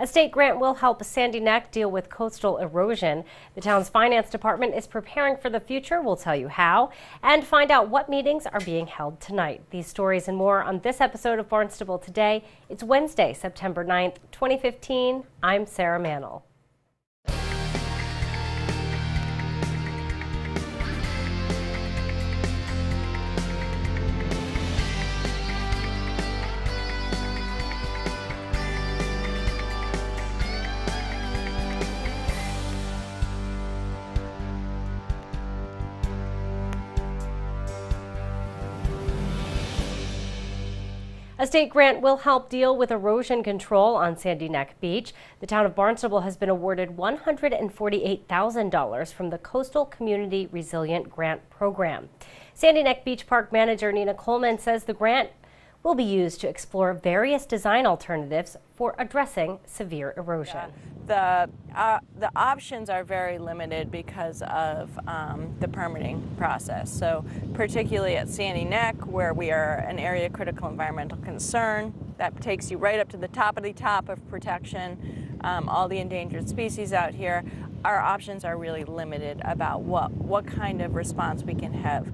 A state grant will help Sandy Neck deal with coastal erosion. The town's finance department is preparing for the future. We'll tell you how and find out what meetings are being held tonight. These stories and more on this episode of Barnstable Today. It's Wednesday, September 9th, 2015. I'm Sarah Mannel. A state grant will help deal with erosion control on Sandy Neck Beach. The town of Barnstable has been awarded $148,000 from the Coastal Community Resilient Grant Program. Sandy Neck Beach Park Manager Nina Coleman says the grant will be used to explore various design alternatives for addressing severe erosion. The options are very limited because of the permitting process. So particularly at Sandy Neck, where we are an area of critical environmental concern, that takes you right up to the top of protection, all the endangered species out here. Our options are really limited about what kind of response we can have.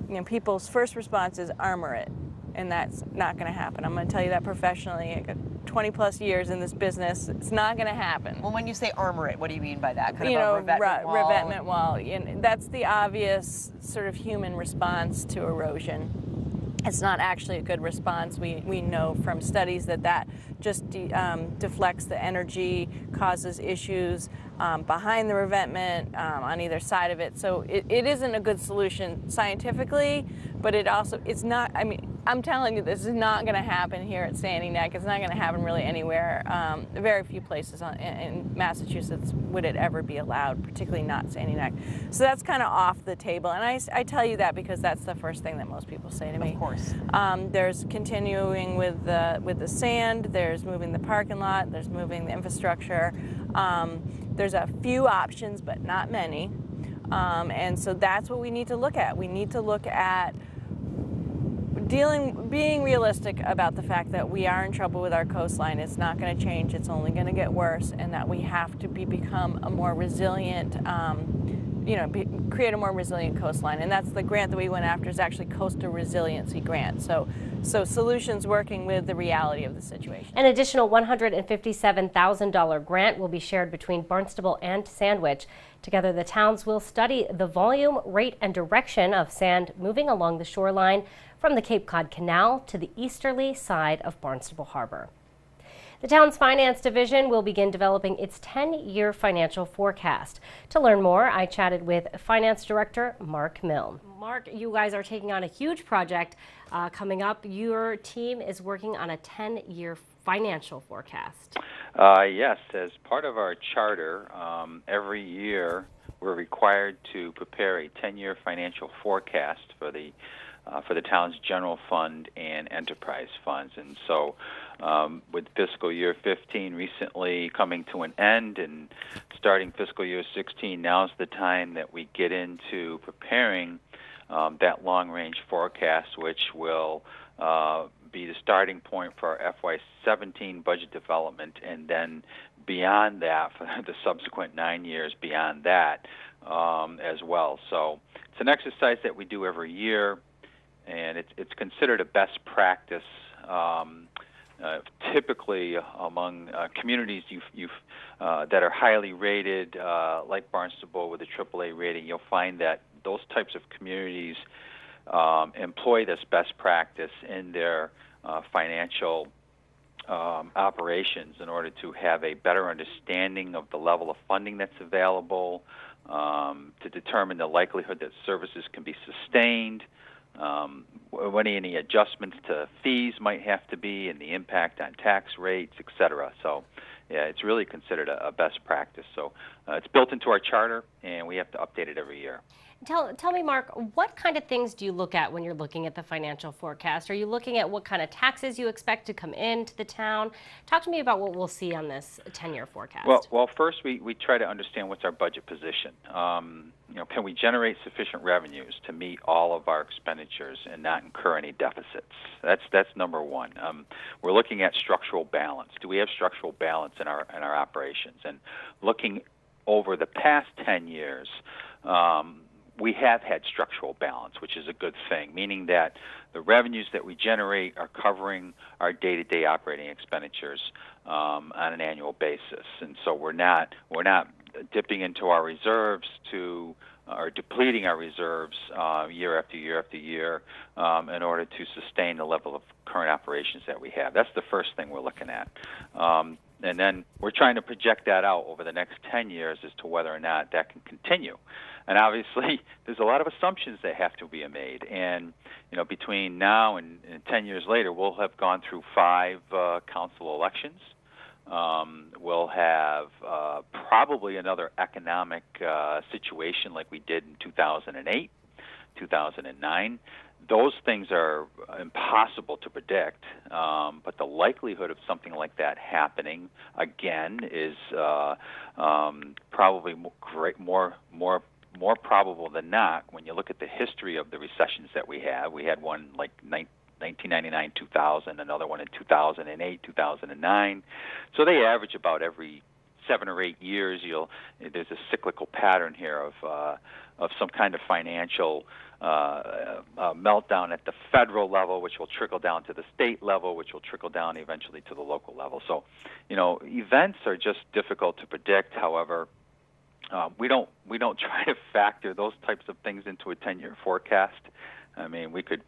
You know, people's first response is armor it. And that's not going to happen. I'm going to tell you that professionally. I got 20 plus years in this business. It's not going to happen. Well, when you say armor it, what do you mean by that? Kind of a revetment wall. And that's the obvious sort of human response to erosion. It's not actually a good response. We know from studies that just deflects the energy, causes issues behind the revetment, on either side of it. So it isn't a good solution scientifically, but it's not, I mean, I'm telling you, this is not going to happen here at Sandy Neck. It's not going to happen really anywhere. Very few places in Massachusetts would it ever be allowed, particularly not Sandy Neck. So that's kind of off the table. And I tell you that because that's the first thing that most people say to me. Of course. There's continuing with the sand. There's moving the parking lot. There's moving the infrastructure. There's a few options, but not many. And so that's what we need to look at. We need to look at being realistic about the fact that we are in trouble with our coastline. It's not going to change. It's only going to get worse, and that we have to become a more resilient, create a more resilient coastline. And that's the grant that we went after, is actually Coastal Resiliency Grant. So solutions working with the reality of the situation. An additional $157,000 grant will be shared between Barnstable and Sandwich. Together, the towns will study the volume, rate, and direction of sand moving along the shoreline from the Cape Cod Canal to the easterly side of Barnstable Harbor. The town's finance division will begin developing its 10-year financial forecast. To learn more, I chatted with Finance Director Mark Milne. Mark, you guys are taking on a huge project coming up. Your team is working on a 10-year financial forecast. Yes, as part of our charter, every year we're required to prepare a 10-year financial forecast for the town's general fund and enterprise funds. And so with fiscal year 15 recently coming to an end and starting fiscal year 16, now's the time that we get into preparing that long-range forecast, which will be the starting point for our FY17 budget development, and then beyond that for the subsequent 9 years beyond that as well. So it's an exercise that we do every year, and it's considered a best practice. Typically among communities that are highly rated, like Barnstable with a AAA rating, you'll find that those types of communities employ this best practice in their financial operations in order to have a better understanding of the level of funding that's available, to determine the likelihood that services can be sustained, what any adjustments to fees might have to be, and the impact on tax rates, et cetera. So, yeah, it's really considered a best practice. So it's built into our charter, and we have to update it every year. Tell me, Mark, what kind of things do you look at when you're looking at the financial forecast? Are you looking at what kind of taxes you expect to come into the town? Talk to me about what we'll see on this 10-year forecast. Well, first we try to understand what's our budget position. Can we generate sufficient revenues to meet all of our expenditures and not incur any deficits? That's number one. We're looking at structural balance. Do we have structural balance in our operations? And looking over the past 10 years, we have had structural balance, which is a good thing, meaning that the revenues that we generate are covering our day-to-day operating expenditures on an annual basis, and so we're not dipping into our reserves or depleting our reserves year after year after year in order to sustain the level of current operations that we have. That's the first thing we're looking at. And then we're trying to project that out over the next 10 years as to whether or not that can continue. And obviously, there's a lot of assumptions that have to be made. And between now and 10 years later, we'll have gone through 5 council elections. We'll have probably another economic situation like we did in 2008, 2009. Those things are impossible to predict, but the likelihood of something like that happening again is probably more probable than not. When you look at the history of the recessions that we have, we had one like 1999, 2000, another one in 2008, 2009. So they average about every 7 or 8 years. There's a cyclical pattern here of some kind of financial meltdown at the federal level, which will trickle down to the state level, which will trickle down eventually to the local level. So, events are just difficult to predict. However, we don't try to factor those types of things into a 10-year forecast. I mean, we could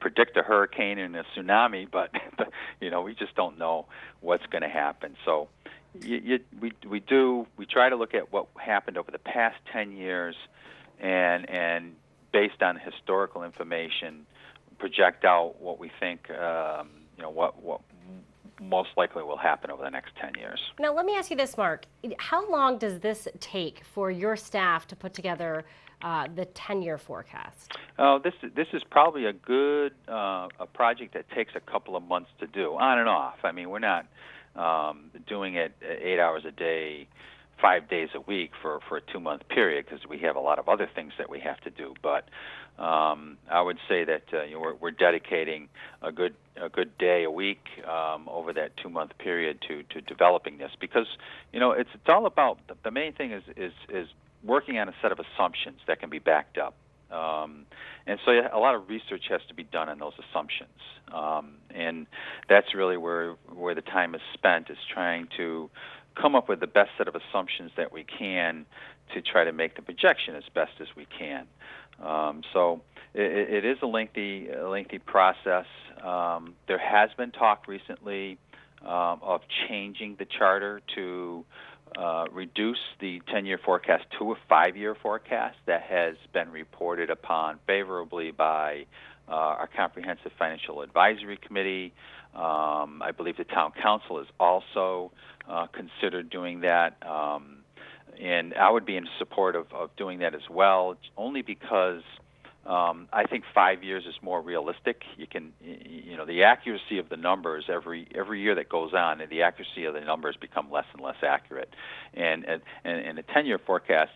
predict a hurricane and a tsunami, but we just don't know what's going to happen. So we try to look at what happened over the past 10 years, and based on historical information, project out what we think what most likely will happen over the next 10 years. Now, let me ask you this, Mark. How long does this take for your staff to put together the 10-year forecast? This is probably a project that takes a couple of months to do, on and off. I mean, we're not doing it 8 hours a day, 5 days a week for a 2-month period, because we have a lot of other things that we have to do. But I would say that we're dedicating a good day a week over that 2-month period to developing this, because it's all about the main thing is working on a set of assumptions that can be backed up. And so a lot of research has to be done on those assumptions. And that's really where the time is spent, is trying to come up with the best set of assumptions that we can to try to make the projection as best as we can. So it is a lengthy process. There has been talk recently of changing the charter to reduce the 10-year forecast to a 5-year forecast. That has been reported upon favorably by our Comprehensive Financial Advisory Committee. I believe the Town Council has also considered doing that. And I would be in support of doing that as well, only because I think 5 years is more realistic. You can, the accuracy of the numbers every year that goes on, and the accuracy of the numbers become less and less accurate. And a 10-year forecast,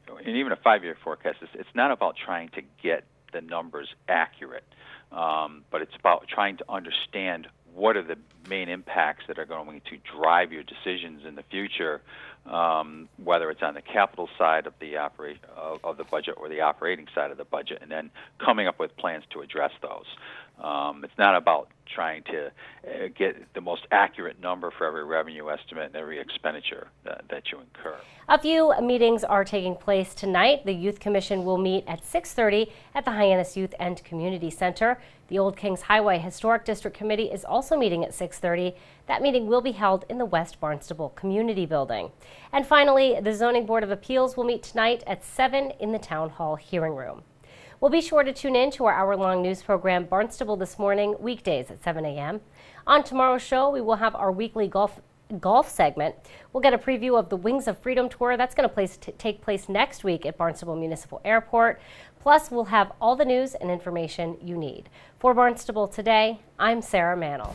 and even a 5-year forecast, it's not about trying to get the numbers accurate, but it's about trying to understand what are the main impacts that are going to drive your decisions in the future, whether it's on the capital side of the of the budget or the operating side of the budget, and then coming up with plans to address those. It's not about trying to get the most accurate number for every revenue estimate and every expenditure that you incur. A few meetings are taking place tonight. The Youth Commission will meet at 6:30 at the Hyannis Youth and Community Center. The Old Kings Highway Historic District Committee is also meeting at 6:30. That meeting will be held in the West Barnstable Community Building. And finally, the Zoning Board of Appeals will meet tonight at 7 in the Town Hall hearing room. Well, be sure to tune in to our hour-long news program, Barnstable This Morning, weekdays at 7 a.m. On tomorrow's show, we will have our weekly golf golf segment. We'll get a preview of the Wings of Freedom tour. That's going to take place next week at Barnstable Municipal Airport. Plus, we'll have all the news and information you need. For Barnstable Today, I'm Sarah Mannel.